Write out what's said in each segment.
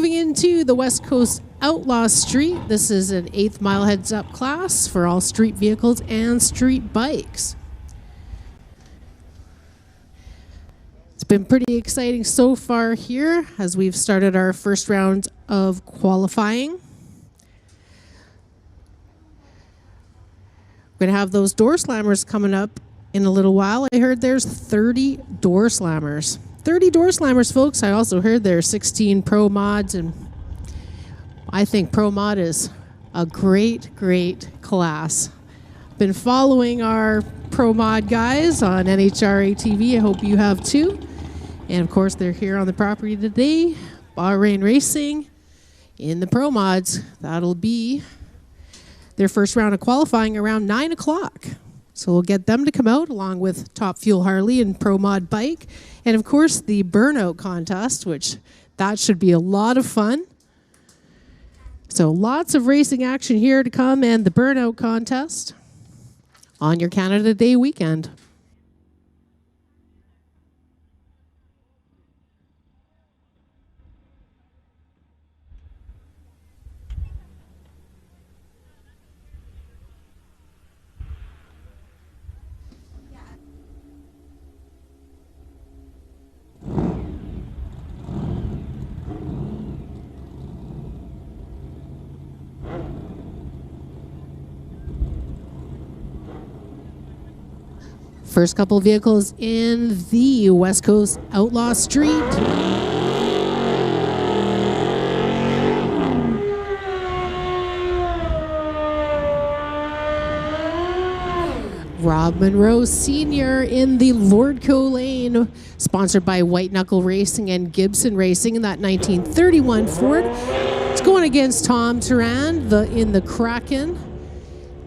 Moving into the West Coast Outlaw Street, this is an 8th mile heads-up class for all street vehicles and street bikes. It's been pretty exciting so far here as we've started our first round of qualifying. We're going to have those door slammers coming up in a little while. I heard there's 30 door slammers. 30 door slammers, folks. I also heard there's 16 pro mods, and I think pro mod is a great class. Been following our pro mod guys on NHRA TV. I hope you have too. And of course, they're here on the property today. Bahrain Racing in the pro mods. That'll be their first round of qualifying around 9 o'clock. So we'll get them to come out along with Top Fuel Harley and Pro Mod Bike. And of course the burnout contest, which that should be a lot of fun. So lots of racing action here to come, and the burnout contest on your Canada Day weekend. First couple vehicles in the West Coast Outlaw Street. Rob Monroe Sr. in the Lordco lane, sponsored by White Knuckle Racing and Gibson Racing in that 1931 Ford. It's going against Tom Turan in the Kraken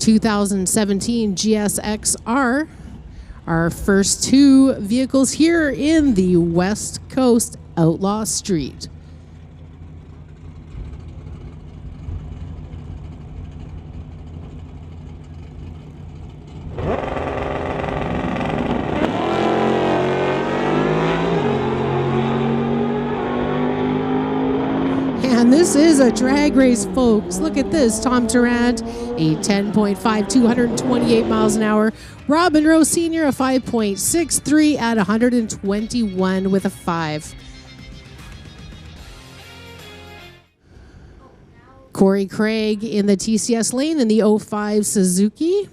2017 GSX-R. Our first two vehicles here in the West Coast Outlaw Street. And this is a drag race, folks. Look at this. Tom Durant, a 10.5, 228 miles an hour. Rob Monroe Sr., a 5.63 at 121 with a 5. Corey Craig in the TCS lane in the 05 Suzuki.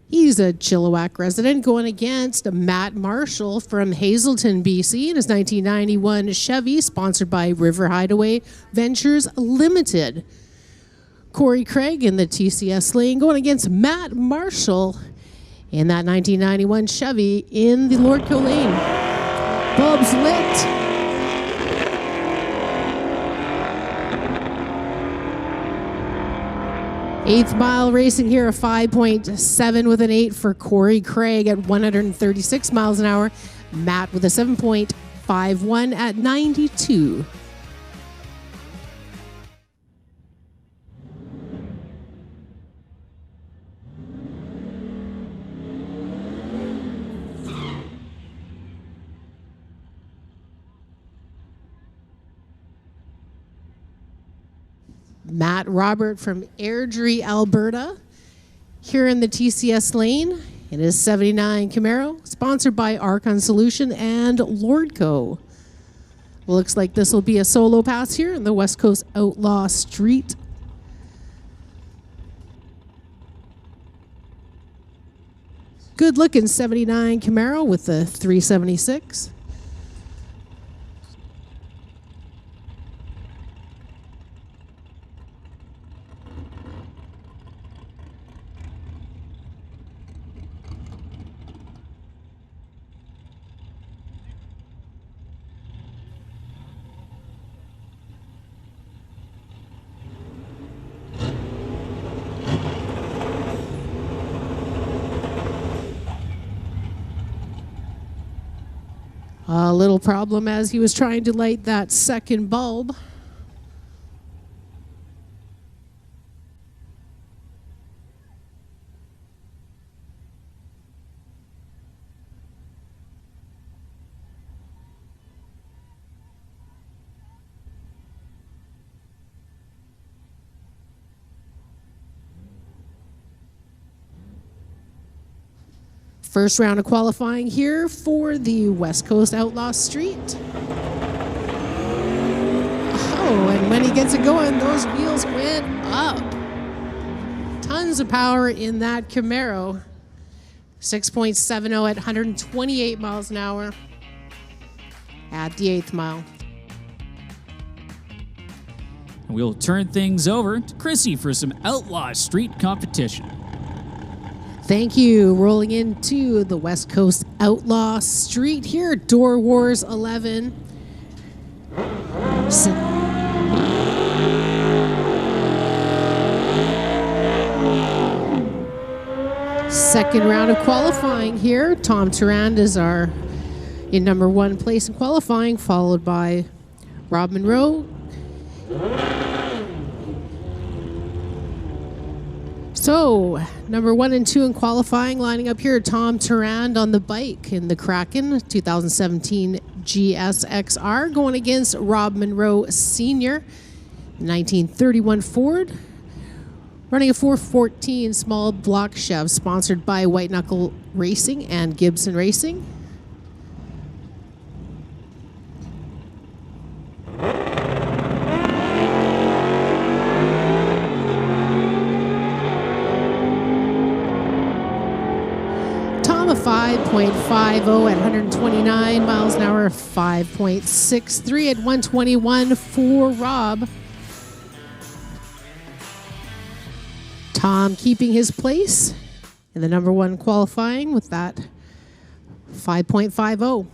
He's a Chilliwack resident going against Matt Marshall from Hazelton, BC in his 1991 Chevy, sponsored by River Hideaway Ventures Limited. Corey Craig in the TCS lane going against Matt Marshall in that 1991 Chevy in the Lordco lane. Bulbs lit. Eighth mile racing here, a 5.7 with an 8 for Corey Craig at 136 miles an hour. Matt with a 7.51 at 92. Matt Robert from Airdrie, Alberta, here in the TCS lane in his 79 Camaro, sponsored by Archon Solution and Lordco. Looks like this will be a solo pass here in the West Coast Outlaw Street. Good looking 79 Camaro with the 376. A little problem as he was trying to light that second bulb. First round of qualifying here for the West Coast Outlaw Street. Oh, and when he gets it going, those wheels went up. Tons of power in that Camaro. 6.70 at 128 miles an hour at the 8th mile. We'll turn things over to Chrissy for some Outlaw Street competition. Thank you. Rolling into the West Coast Outlaw Street here at Doorwarz 11. Second round of qualifying here. Tom Turand is in number 1 place in qualifying, followed by Rob Monroe. So, number 1 and 2 in qualifying, lining up here, Tom Turand on the bike in the Kraken 2017 GSXR, going against Rob Monroe Sr., 1931 Ford, running a 414 small block Chev, sponsored by White Knuckle Racing and Gibson Racing. Tom, a 5.50 at 129 miles an hour, 5.63 at 121 for Rob. Tom keeping his place in the number 1 qualifying with that 5.50.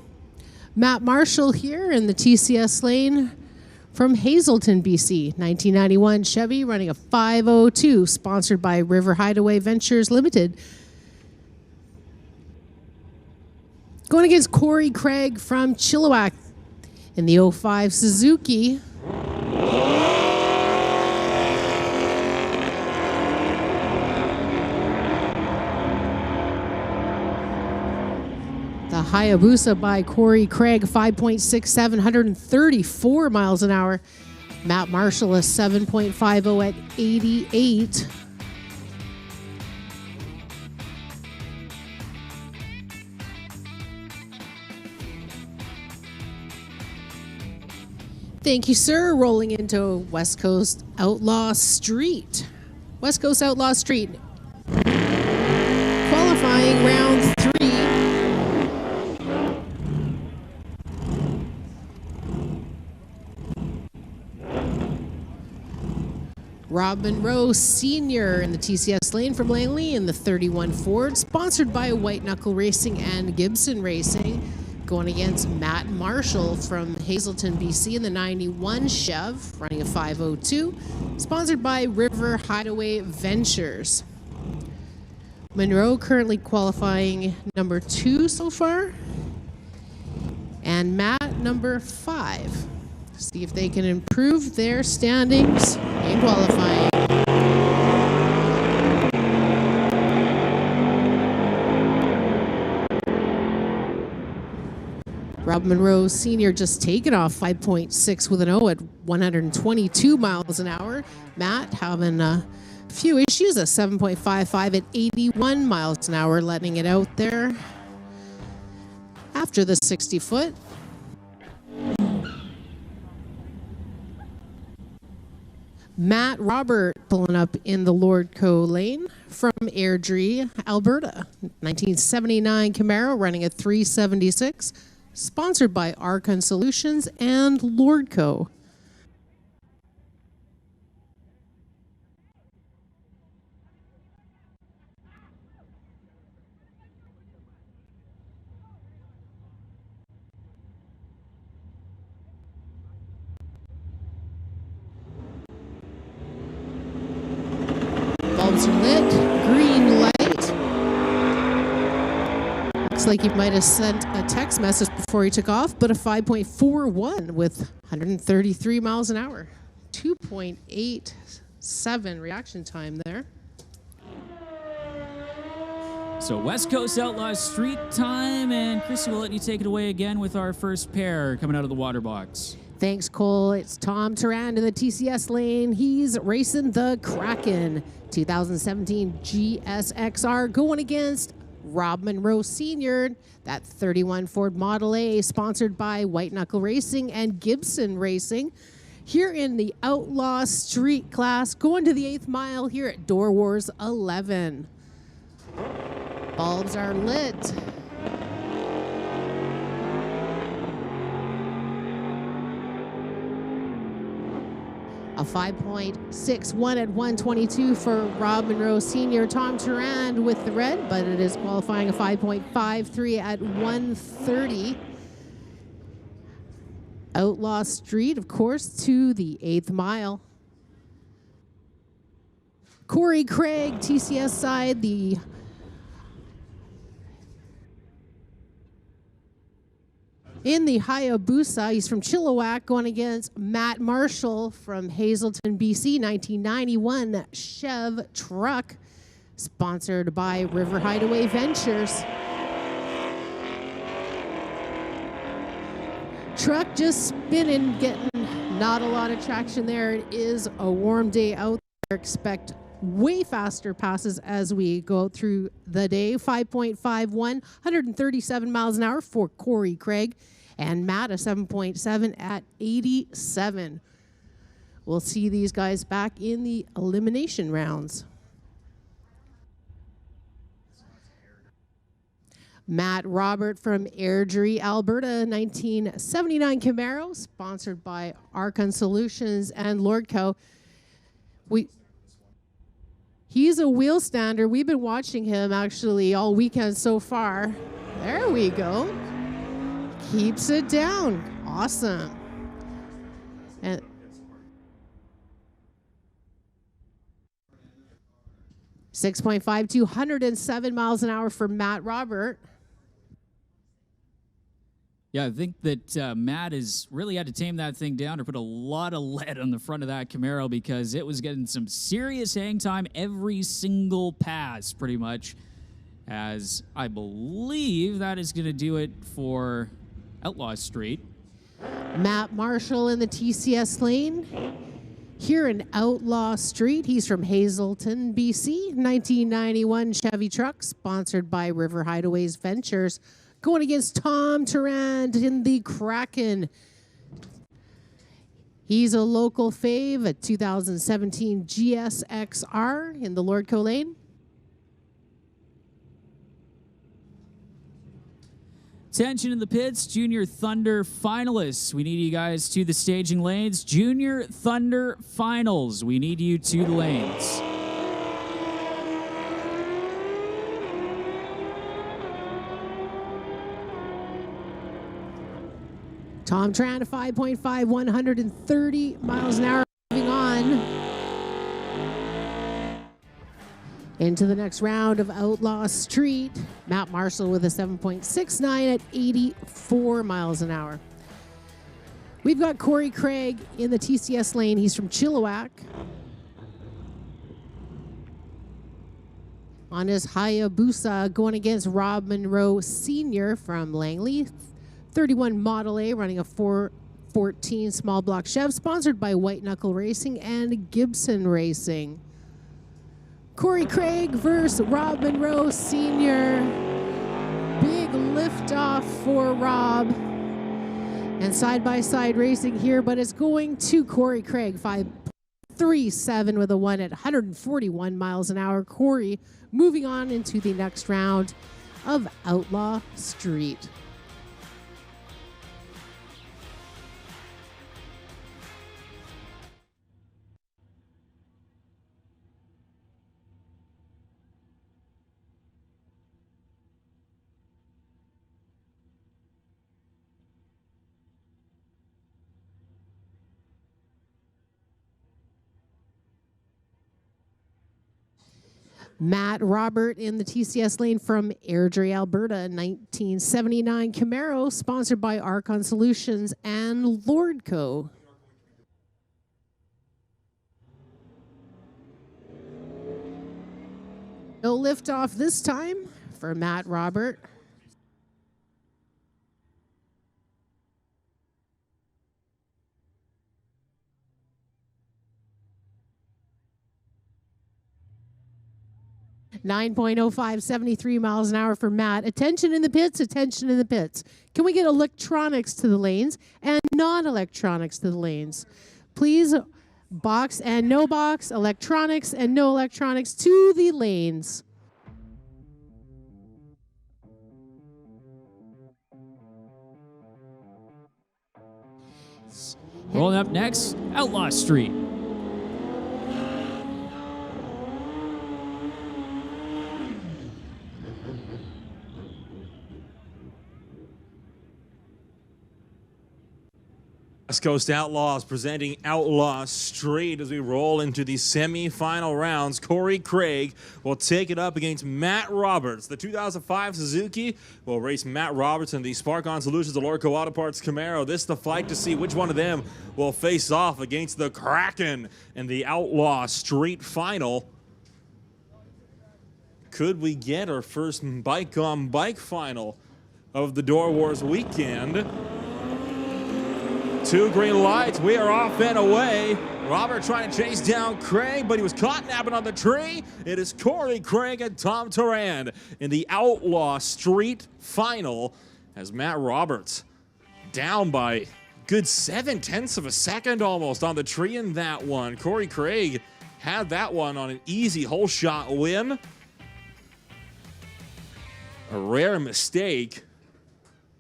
Matt Marshall here in the TCS lane from Hazelton, BC. 1991 Chevy running a 502, sponsored by River Hideaway Ventures Limited. Going against Corey Craig from Chilliwack in the 05 Suzuki. The Hayabusa by Corey Craig, 5.67, 134 miles an hour. Matt Marshall, a 7.50 at 88. Thank you, sir. Rolling into West Coast Outlaw Street. West Coast Outlaw Street. Qualifying round 3. Rob Monroe Sr. in the TCS lane from Langley in the 31 Ford, sponsored by White Knuckle Racing and Gibson Racing, going against Matt Marshall from Hazelton, BC in the 91 Chev, running a 502, sponsored by River Hideaway Ventures. Monroe currently qualifying number 2 so far, and Matt number 5. See if they can improve their standings in qualifying. Rob Monroe Sr. just taken off 5.6 with an O at 122 miles an hour. Matt having a few issues, a 7.55 at 81 miles an hour, letting it out there after the 60-foot. Matt Robert pulling up in the Lordco lane from Airdrie, Alberta. 1979 Camaro running a 376, sponsored by Archon Solutions and Lordco. Bulbs are lit, green light. Looks like he might have sent a text message before he took off, but a 5.41 with 133 miles an hour. 2.87 reaction time there. So West Coast Outlaw Street time, and Chrissy will let you take it away again with our first pair coming out of the water box. Thanks, Cole. It's Tom Turand in the TCS lane. He's racing the Kraken 2017 GSXR, going against Rob Monroe Sr., that 31 Ford Model A, sponsored by White Knuckle Racing and Gibson Racing. Here in the Outlaw Street class, going to the 8th mile here at Doorwarz 11. Bulbs are lit. A 5.61 at 122 for Rob Monroe Sr. Tom Turand with the red, but it is qualifying a 5.53 at 130. Outlaw Street, of course, to the 8th mile. Corey Craig, TCS side, in the Hayabusa. He's from Chilliwack, going against Matt Marshall from Hazelton, BC, 1991 Chev truck, sponsored by River Hideaway Ventures. Truck just spinning, getting not a lot of traction there. It is a warm day out there. Expect way faster passes as we go through the day. 5.51, 137 miles an hour for Corey Craig, and Matt a 7.7 at 87. We'll see these guys back in the elimination rounds. Matt Robert from Airdrie, Alberta, 1979 Camaro, sponsored by Archon Solutions and Lordco. He's a wheel stander. We've been watching him actually all weekend so far. There we go. Keeps it down. Awesome. And 6.5 to 107 miles an hour for Matt Robert. Yeah, I think that Matt has really had to tame that thing down or put a lot of lead on the front of that Camaro, because it was getting some serious hang time every single pass, pretty much. As I believe that is going to do it for Outlaw Street. Matt Marshall in the TCS lane. Here in Outlaw Street, he's from Hazelton, BC, 1991 Chevy truck, sponsored by River Hideaways Ventures. Going against Tom Turand in the Kraken. He's a local fave, a 2017 GSXR in the Lordco lane. Attention in the pits, Junior Thunder finalists. We need you guys to the staging lanes. Junior Thunder finals. We need you to the lanes. Tom Tran, 5.5, 130 miles an hour. Moving on into the next round of Outlaw Street. Matt Marshall with a 7.69 at 84 miles an hour. We've got Corey Craig in the TCS lane. He's from Chilliwack. On his Hayabusa, going against Rob Monroe Sr. from Langley. 31 Model A, running a 414 small block Chev, sponsored by White Knuckle Racing and Gibson Racing. Corey Craig versus Rob Monroe Sr. Big liftoff for Rob. And side-by-side racing here, but it's going to Corey Craig, 5.37 with a 1 at 141 miles an hour. Corey moving on into the next round of Outlaw Street. Matt Robert in the TCS lane from Airdrie, Alberta, 1979 Camaro, sponsored by Archon Solutions and Lordco. No liftoff this time for Matt Robert. 9.05, 73 miles an hour for Matt. Attention in the pits, attention in the pits. Can we get electronics to the lanes and non-electronics to the lanes? Please, box and no box, electronics and no electronics to the lanes. Rolling up next, Outlaw Street. West Coast Outlaws presenting Outlaw Street as we roll into the semi-final rounds. Corey Craig will take it up against Matt Roberts. The 2005 Suzuki will race Matt Roberts in the Spark-On Solutions Alorco Auto Parts Camaro. This is the fight to see which one of them will face off against the Kraken in the Outlaw Street final. Could we get our first bike-on-bike final of the Doorwarz weekend? 2 green lights, we are off and away. Robert trying to chase down Craig, but he was caught napping on the tree. It is Corey Craig and Tom Tarand in the Outlaw Street final as Matt Roberts down by good 7/10 of a second almost on the tree in that one. Corey Craig had that one on an easy hole shot win. A rare mistake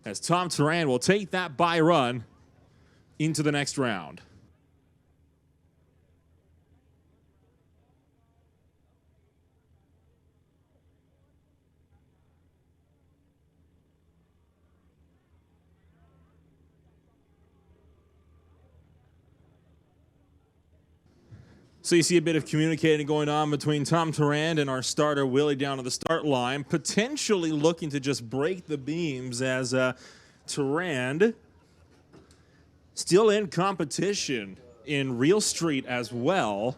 as Tom Tarand will take that by run into the next round. So you see a bit of communicating going on between Tom Tarand and our starter Willie down to the start line, potentially looking to just break the beams as Tarand still in competition in Real Street as well.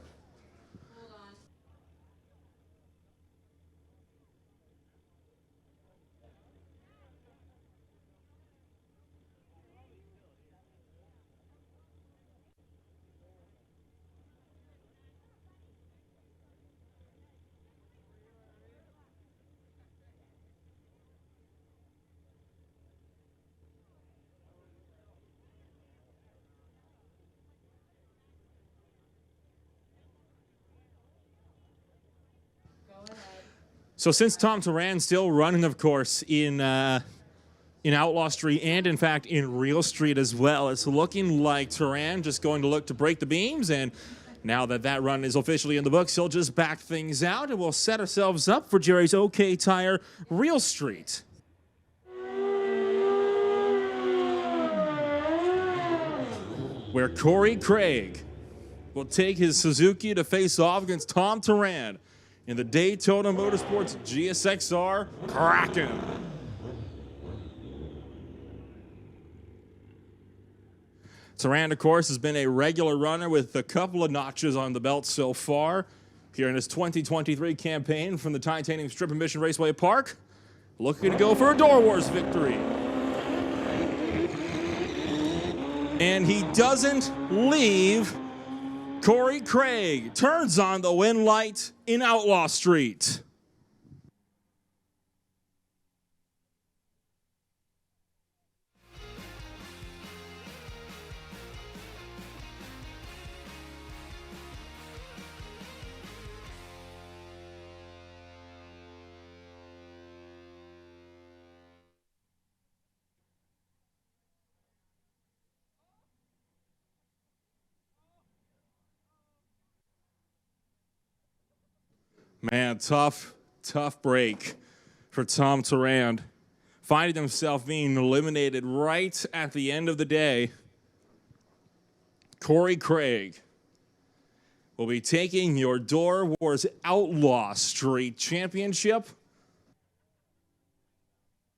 So since Tom Tarand's still running, of course, in Outlaw Street and, in fact, in Real Street as well, it's looking like Tarand just going to look to break the beams. And now that that run is officially in the books, he'll just back things out, and we'll set ourselves up for Jerry's OK Tire Real Street. Where Corey Craig will take his Suzuki to face off against Tom Tarand in the Daytona Motorsports GSXR Kraken. Tarand, of course, has been a regular runner with a couple of notches on the belt so far here in his 2023 campaign from the Titanium Strip and Mission Raceway Park. Looking to go for a Doorwarz victory. And he doesn't leave. Corey Craig turns on the win light in Outlaw Street. Man, tough break for Tom Tarand. Finding himself being eliminated right at the end of the day. Corey Craig will be taking your Doorwarz Outlaw Street Championship